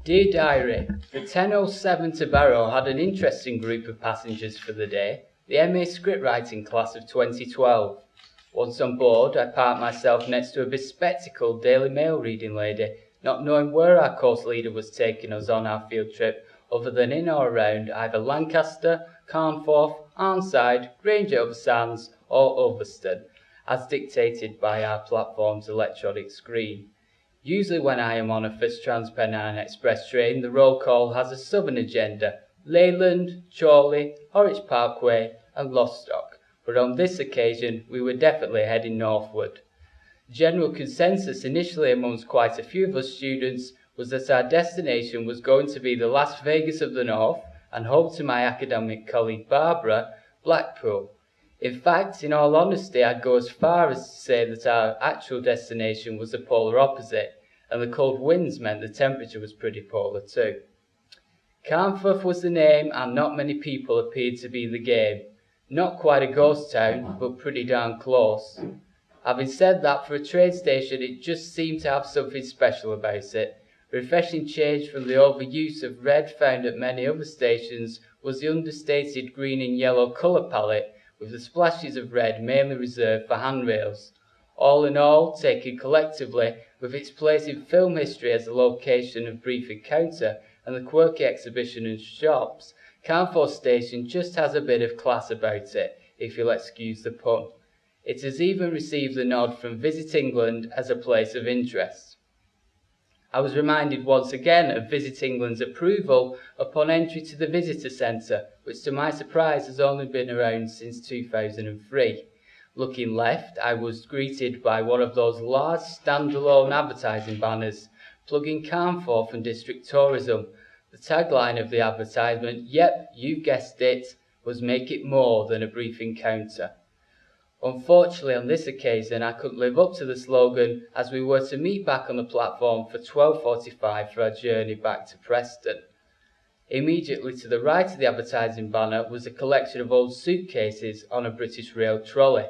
Dear Diary, the 10:07 to Barrow had an interesting group of passengers for the day, the MA Screenwriting class of 2012. Once on board, I parked myself next to a bespectacled Daily Mail reading lady, not knowing where our course leader was taking us on our field trip, other than in or around either Lancaster, Carnforth, Arnside, Grange over Sands, or Ulverston, as dictated by our platform's electronic screen. Usually when I am on a First Transpennine Express train, the roll call has a southern agenda: Leyland, Chorley, Horwich Parkway and Lostock, but on this occasion we were definitely heading northward. The general consensus initially amongst quite a few of us students was that our destination was going to be the Las Vegas of the North, and home to my academic colleague Barbara, Blackpool. In fact, in all honesty, I'd go as far as to say that our actual destination was the polar opposite, and the cold winds meant the temperature was pretty polar too. Carnforth was the name, and not many people appeared to be the game. Not quite a ghost town, but pretty darn close. Having said that, for a train station, it just seemed to have something special about it. A refreshing change from the overuse of red found at many other stations was the understated green and yellow colour palette, with the splashes of red mainly reserved for handrails. All in all, taken collectively, with its place in film history as the location of brief encounter and the quirky exhibition and shops, Carnforth Station just has a bit of class about it, if you'll excuse the pun. It has even received the nod from Visit England as a place of interest. I was reminded once again of Visit England's approval upon entry to the visitor centre, which to my surprise has only been around since 2003. Looking left, I was greeted by one of those large standalone advertising banners plugging Carnforth and district tourism. The tagline of the advertisement, yep, you guessed it, was "Make it more than a brief encounter." Unfortunately, on this occasion, I couldn't live up to the slogan, as we were to meet back on the platform for 12:45 for our journey back to Preston. Immediately to the right of the advertising banner was a collection of old suitcases on a British Rail trolley.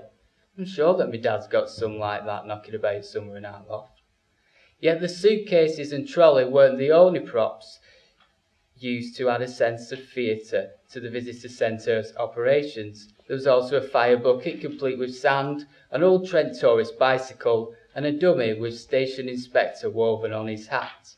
I'm sure that my dad's got some like that knocking about somewhere in our loft. Yet the suitcases and trolley weren't the only props used to add a sense of theatre to the visitor centre's operations. There was also a fire bucket complete with sand, an old Trent tourist bicycle, and a dummy with station inspector woven on his hat.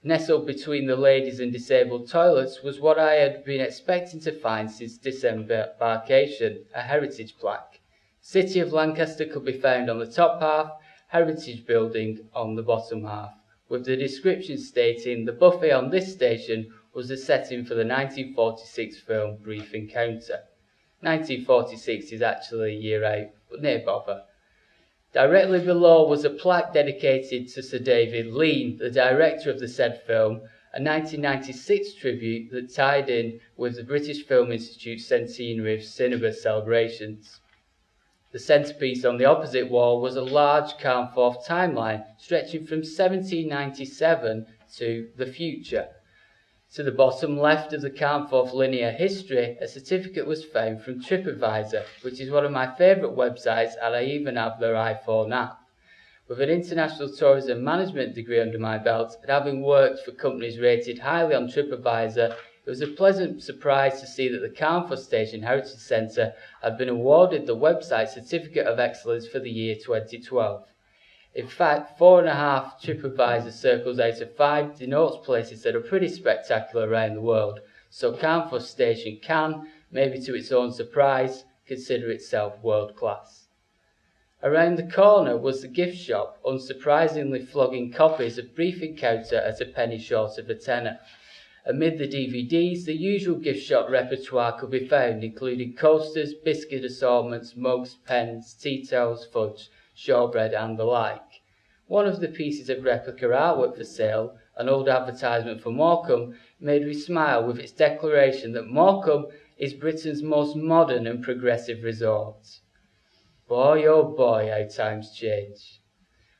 Nestled between the ladies and disabled toilets was what I had been expecting to find since disembarkation, a heritage plaque. City of Lancaster could be found on the top half, heritage building on the bottom half, with the description stating the buffet on this station was the setting for the 1946 film Brief Encounter. 1946 is actually a year out, but no bother. Directly below was a plaque dedicated to Sir David Lean, the director of the said film, a 1996 tribute that tied in with the British Film Institute's centenary of cinema celebrations. The centrepiece on the opposite wall was a large Carnforth timeline stretching from 1797 to the future. To the bottom left of the Carnforth linear history, a certificate was found from TripAdvisor, which is one of my favourite websites, and I even have their iPhone app. With an international tourism management degree under my belt, and having worked for companies rated highly on TripAdvisor, it was a pleasant surprise to see that the Carnforth Station Heritage Centre had been awarded the website Certificate of Excellence for the year 2012. In fact, 4.5 TripAdvisor circles out of 5 denotes places that are pretty spectacular around the world, so Carnforth Station can, maybe to its own surprise, consider itself world class. Around the corner was the gift shop, unsurprisingly flogging copies of Brief Encounter at a penny short of a tenner. Amid the DVDs, the usual gift shop repertoire could be found, including coasters, biscuit assortments, mugs, pens, tea towels, fudge, shortbread and the like. One of the pieces of replica artwork for sale, an old advertisement for Morecambe, made me smile with its declaration that Morecambe is Britain's most modern and progressive resort. Boy oh boy, how times change.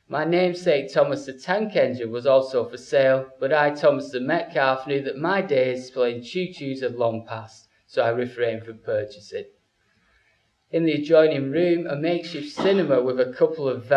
My namesake Thomas the Tank Engine was also for sale, but I, Thomas the Metcalf, knew that my days playing choo-choos had long passed, so I refrained from purchasing. In the adjoining room, a makeshift cinema with a couple of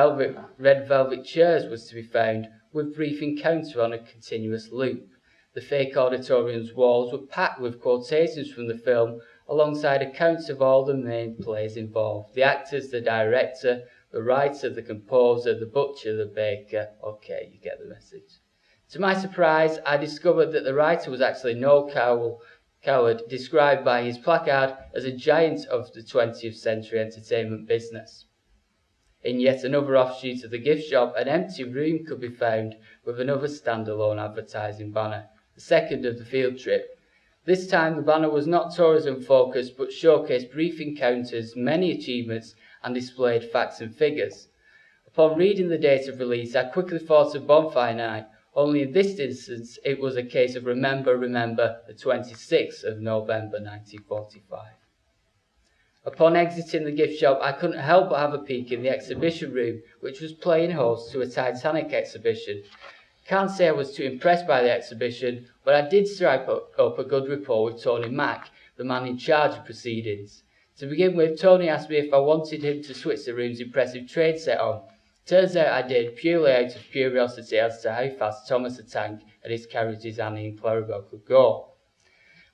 red velvet chairs was to be found, with brief encounter on a continuous loop. The fake auditorium's walls were packed with quotations from the film, alongside accounts of all the main players involved. The actors, the director, the writer, the composer, the butcher, the baker. Okay, you get the message. To my surprise, I discovered that the writer was actually Noel Coward, described by his placard as a giant of the 20th century entertainment business. In yet another offshoot of the gift shop, an empty room could be found with another standalone advertising banner, the second of the field trip. This time the banner was not tourism focused but showcased brief encounters, many achievements and displayed facts and figures. Upon reading the date of release, I quickly thought of Bonfire Night, only in this instance it was a case of remember, the 26th of November 1945. Upon exiting the gift shop, I couldn't help but have a peek in the exhibition room, which was playing host to a Titanic exhibition. Can't say I was too impressed by the exhibition, but I did strike up a good rapport with Tony Mack, the man in charge of proceedings. To begin with, Tony asked me if I wanted him to switch the room's impressive train set on. Turns out I did, purely out of curiosity as to how fast Thomas the Tank and his carriages Annie and Clarabelle could go.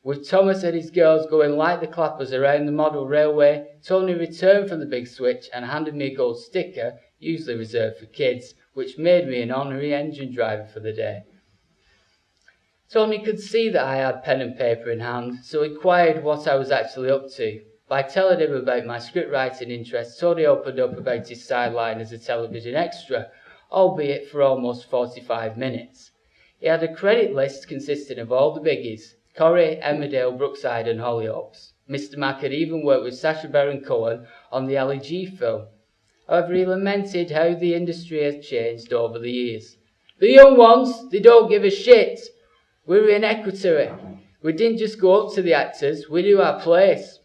With Thomas and his girls going like the clappers around the model railway, Tony returned from the big switch and handed me a gold sticker, usually reserved for kids, which made me an honorary engine driver for the day. Tony could see that I had pen and paper in hand, so inquired what I was actually up to. By telling him about my scriptwriting interests, Tony opened up about his sideline as a television extra, albeit for almost 45 minutes. He had a credit list consisting of all the biggies: Corrie, Emmerdale, Brookside and Hollyoaks. Mr. Mack had even worked with Sacha Baron Cohen on the Ali G film. However, he lamented how the industry has changed over the years. The young ones, they don't give a shit. We're inequitary. We didn't just go up to the actors, we knew our place.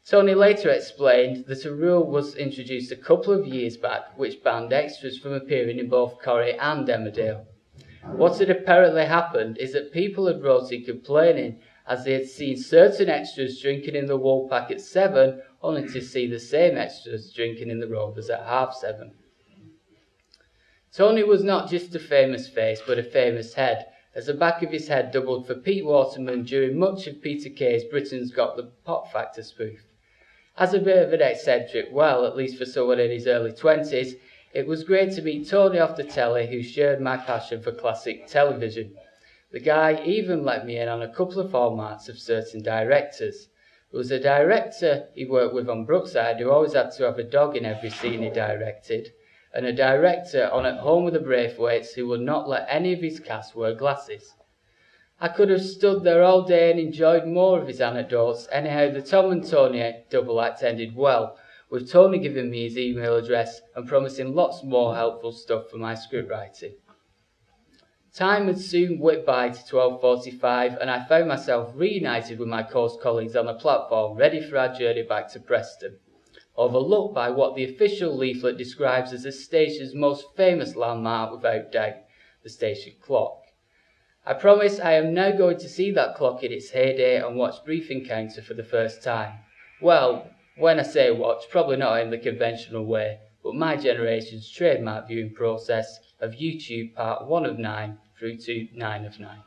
Tony later explained that a rule was introduced a couple of years back which banned extras from appearing in both Corrie and Emmerdale. What had apparently happened is that people had wrote in complaining as they had seen certain extras drinking in the Woolpack at 7, only to see the same extras drinking in the Rovers at 7:30. Tony was not just a famous face, but a famous head, as the back of his head doubled for Pete Waterman during much of Peter Kay's Britain's Got the Pop Factor spoof. As a bit of an eccentric, well, at least for someone in his early 20s, it was great to meet Tony off the telly, who shared my passion for classic television. The guy even let me in on a couple of hallmarks of certain directors. There was a director he worked with on Brookside who always had to have a dog in every scene he directed, and a director on At Home with the Braithwaites who would not let any of his cast wear glasses. I could have stood there all day and enjoyed more of his anecdotes. Anyhow, the Tom and Tony double act ended well, with Tony giving me his email address and promising lots more helpful stuff for my scriptwriting. Time had soon whipped by to 12:45 and I found myself reunited with my coast colleagues on the platform, ready for our journey back to Preston, overlooked by what the official leaflet describes as the station's most famous landmark without doubt, the station clock. I promise I am now going to see that clock in its heyday and watch Brief Encounter for the first time. Well, when I say watch, probably not in the conventional way, but my generation's trademark viewing process of YouTube part 1 of 9 through to 9 of 9.